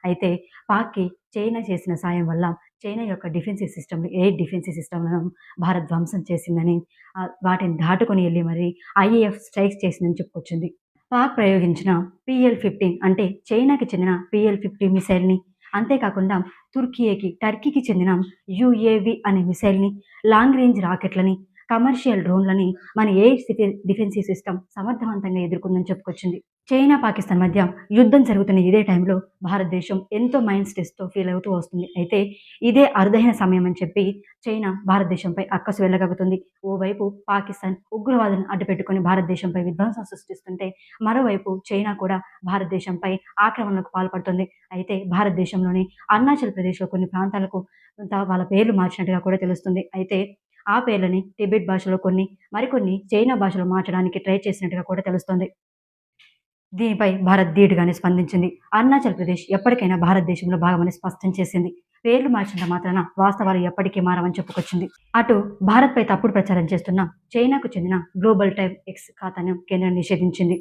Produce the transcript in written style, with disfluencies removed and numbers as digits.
అయితే పాక్‌కి చైనా చేసిన సాయం వల్ల చైనా యొక్క ఎయిర్ డిఫెన్సివ్ సిస్టమ్‌లను భారత్ ధ్వంసం చేసిందని వాటిని దాటుకొని ఎళ్లి మరి ఐఏఎఫ్ స్ట్రైక్స్ చేసిందని చెప్పుకొచ్చింది. పాక్ ప్రయోగించిన PL-15 అంటే చైనాకి చెందిన PL-50 మిసైల్‌ని అంతేకాకుండా టర్కీకి చెందిన యూఏవీ అనే మిసైల్‌ని, లాంగ్ రేంజ్ రాకెట్‌లని, కమర్షియల్ డ్రోన్‌లని మన డిఫెన్సివ్ సిస్టమ్ సమర్థవంతంగా ఎదుర్కొందని చెప్పుకొచ్చింది. చైనా, పాకిస్తాన్ మధ్య యుద్ధం జరుగుతున్న ఇదే టైంలో భారతదేశం ఎంతో మైండ్ స్ట్రెస్‌తో ఫీల్ అవుతూ వస్తుంది. అయితే ఇదే అరుదైన సమయం అని చెప్పి చైనా భారతదేశంపై అక్కసు వెళ్లగక్కుతుంది. ఓవైపు పాకిస్తాన్ ఉగ్రవాదులను అడ్డుపెట్టుకొని భారతదేశంపై విధ్వంసం సృష్టిస్తుంటే, మరోవైపు చైనా కూడా భారతదేశంపై ఆక్రమణలకు పాల్పడుతుంది. అయితే భారతదేశంలోని అరుణాచల్ ప్రదేశ్‌లో కొన్ని ప్రాంతాలకు వాళ్ళ పేర్లు మార్చినట్టుగా కూడా తెలుస్తుంది. అయితే ఆ పేర్లని టిబెట్ భాషలో కొన్ని, మరికొన్ని చైనా భాషలో మార్చడానికి ట్రై చేసినట్టుగా కూడా తెలుస్తోంది. దీనిపై భారత్ ధీటుగానే స్పందించింది. అరుణాచల్ ప్రదేశ్ ఎప్పటికైనా భారతదేశంలో భాగమని స్పష్టం చేసింది. పేర్లు మార్చినంత మాత్రాన వాస్తవాలు ఎప్పటికీ మారవని చెప్పుకొచ్చింది. అటు భారత్‌పై తప్పుడు ప్రచారం చేస్తున్న చైనాకు చెందిన గ్లోబల్ టైమ్ ఎక్స్ ఖాతాను కేంద్రం నిషేధించింది.